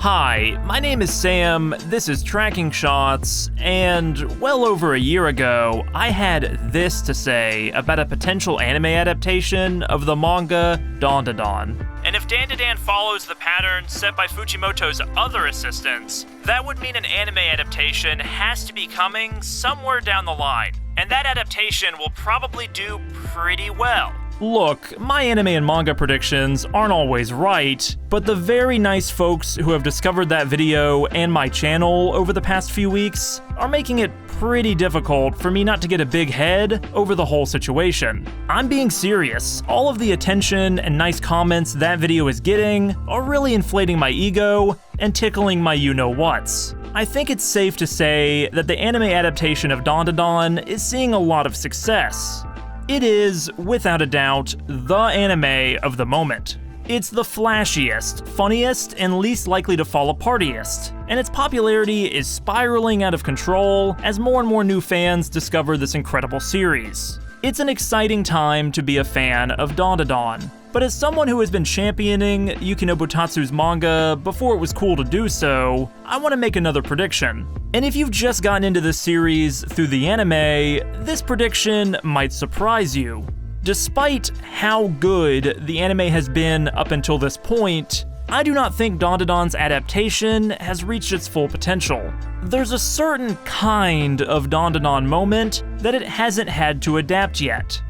Hi, my name is Sam, this is Tracking Shots, and well over a year ago, I had this to say about a potential anime adaptation of the manga Dandadan. And if Dandadan follows the pattern set by Fujimoto's other assistants, that would mean an anime adaptation has to be coming somewhere down the line. And that adaptation will probably do pretty well. Look, my anime and manga predictions aren't always right, but the very nice folks who have discovered that video and my channel over the past few weeks are making it pretty difficult for me not to get a big head over the whole situation. I'm being serious. All of the attention and nice comments that video is getting are really inflating my ego and tickling my you-know-whats. I think it's safe to say that the anime adaptation of Dandadan is seeing a lot of success. It is, without a doubt, the anime of the moment. It's the flashiest, funniest, and least likely to fall apartiest, and its popularity is spiraling out of control as more and more new fans discover this incredible series. It's an exciting time to be a fan of Dandadan, but as someone who has been championing Yukinobu Tatsu's manga before it was cool to do so, I want to make another prediction. And if you've just gotten into this series through the anime, this prediction might surprise you. Despite how good the anime has been up until this point, I do not think Dandadan's adaptation has reached its full potential. There's a certain kind of Dandadan moment that it hasn't had to adapt yet,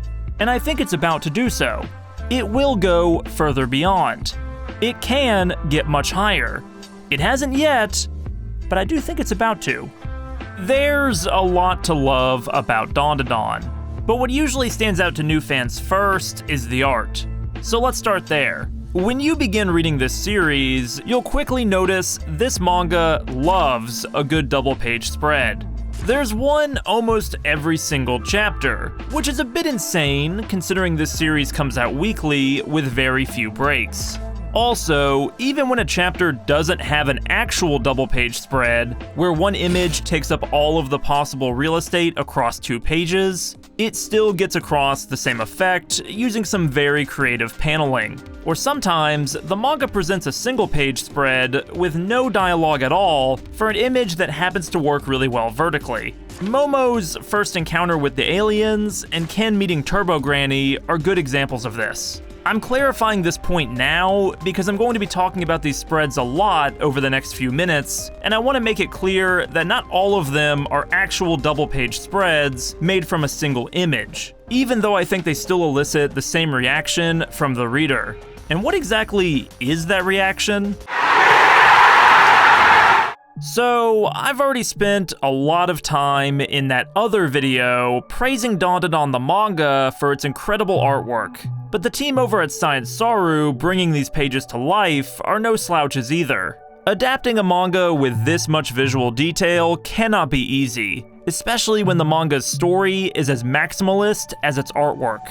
and I think it's about to do so. It will go further beyond. It can get much higher. It hasn't yet, but I do think it's about to. There's a lot to love about Dandadan, but what usually stands out to new fans first is the art. So let's start there. When you begin reading this series, you'll quickly notice this manga loves a good double-page spread. There's one almost every single chapter, which is a bit insane considering this series comes out weekly with very few breaks. Also, even when a chapter doesn't have an actual double-page spread, where one image takes up all of the possible real estate across 2 pages, it still gets across the same effect using some very creative paneling. Or sometimes, the manga presents a single-page spread with no dialogue at all for an image that happens to work really well vertically. Momo's first encounter with the aliens and Ken meeting Turbo Granny are good examples of this. I'm clarifying this point now because I'm going to be talking about these spreads a lot over the next few minutes, and I want to make it clear that not all of them are actual double-page spreads made from a single image, even though I think they still elicit the same reaction from the reader. And what exactly is that reaction? So, I've already spent a lot of time in that other video praising Dandadan the manga for its incredible artwork, but the team over at Science Saru bringing these pages to life are no slouches either. Adapting a manga with this much visual detail cannot be easy, especially when the manga's story is as maximalist as its artwork.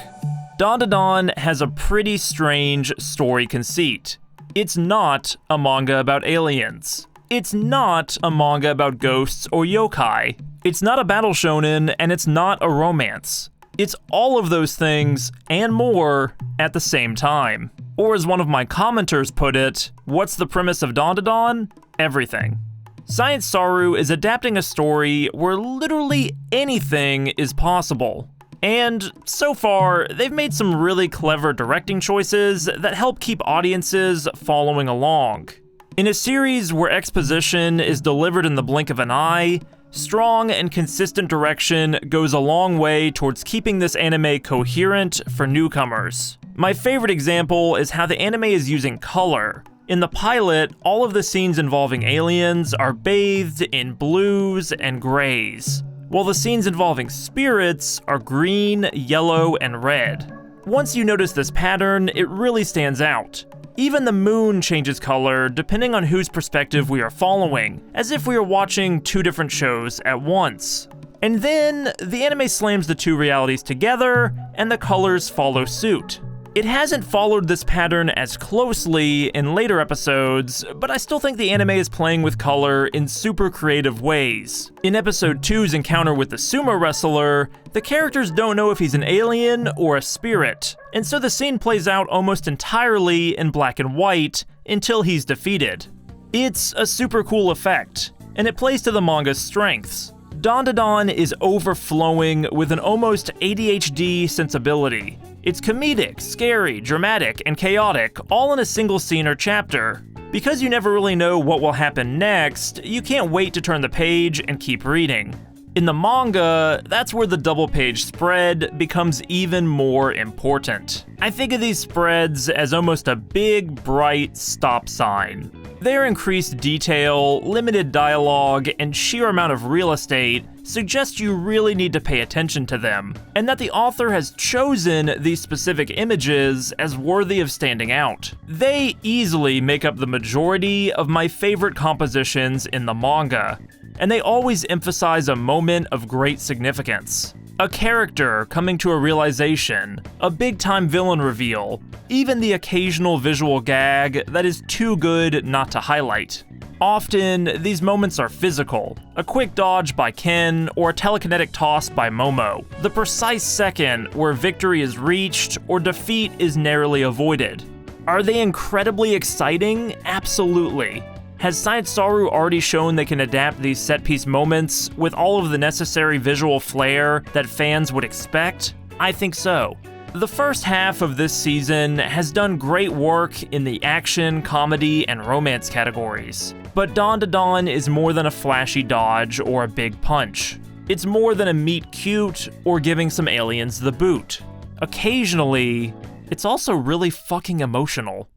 Dandadan has a pretty strange story conceit. It's not a manga about aliens. It's not a manga about ghosts or yokai. It's not a battle shonen, and it's not a romance. It's all of those things and more at the same time. Or as one of my commenters put it, what's the premise of Dandadan? Everything. Science Saru is adapting a story where literally anything is possible. And so far, they've made some really clever directing choices that help keep audiences following along. In a series where exposition is delivered in the blink of an eye, strong and consistent direction goes a long way towards keeping this anime coherent for newcomers. My favorite example is how the anime is using color. In the pilot, all of the scenes involving aliens are bathed in blues and grays, while the scenes involving spirits are green, yellow, and red. Once you notice this pattern, it really stands out. Even the moon changes color depending on whose perspective we are following, as if we are watching 2 different shows at once. And then, the anime slams the 2 realities together, and the colors follow suit. It hasn't followed this pattern as closely in later episodes, but I still think the anime is playing with color in super creative ways. In episode 2's encounter with the sumo wrestler, the characters don't know if he's an alien or a spirit, and so the scene plays out almost entirely in black and white until he's defeated. It's a super cool effect, and it plays to the manga's strengths. Dandadan is overflowing with an almost ADHD sensibility. It's comedic, scary, dramatic, and chaotic, all in a single scene or chapter. Because you never really know what will happen next, you can't wait to turn the page and keep reading. In the manga, that's where the double-page spread becomes even more important. I think of these spreads as almost a big, bright stop sign. Their increased detail, limited dialogue, and sheer amount of real estate suggest you really need to pay attention to them, and that the author has chosen these specific images as worthy of standing out. They easily make up the majority of my favorite compositions in the manga, and they always emphasize a moment of great significance. A character coming to a realization, a big-time villain reveal, even the occasional visual gag that is too good not to highlight. Often, these moments are physical, a quick dodge by Ken or a telekinetic toss by Momo, the precise second where victory is reached or defeat is narrowly avoided. Are they incredibly exciting? Absolutely. Has Science Saru already shown they can adapt these set-piece moments with all of the necessary visual flair that fans would expect? I think so. The first half of this season has done great work in the action, comedy, and romance categories. But Dandadan is more than a flashy dodge or a big punch. It's more than a meet cute or giving some aliens the boot. Occasionally, it's also really fucking emotional.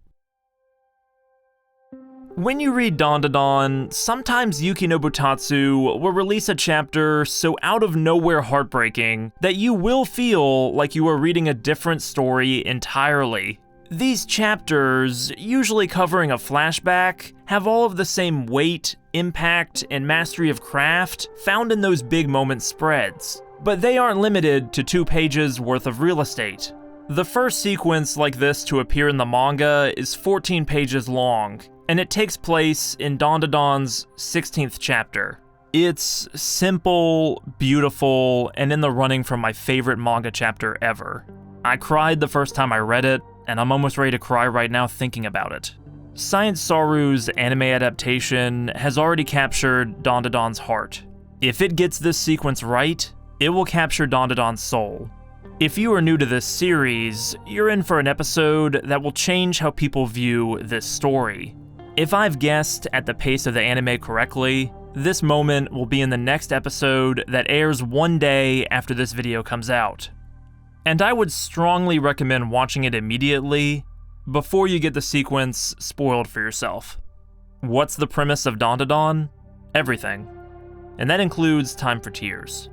When you read Dandadan, sometimes Yukinobu Tatsu will release a chapter so out of nowhere heartbreaking that you will feel like you are reading a different story entirely. These chapters, usually covering a flashback, have all of the same weight, impact, and mastery of craft found in those big moment spreads, but they aren't limited to 2 pages worth of real estate. The first sequence like this to appear in the manga is 14 pages long, and it takes place in Dandadan's 16th chapter. It's simple, beautiful, and in the running for my favorite manga chapter ever. I cried the first time I read it, and I'm almost ready to cry right now thinking about it. Science Saru's anime adaptation has already captured Dandadan's heart. If it gets this sequence right, it will capture Dandadan's soul. If you are new to this series, you're in for an episode that will change how people view this story. If I've guessed at the pace of the anime correctly, this moment will be in the next episode that airs one day after this video comes out. And I would strongly recommend watching it immediately before you get the sequence spoiled for yourself. What's the premise of Dandadan? Everything. And that includes Time for Tears.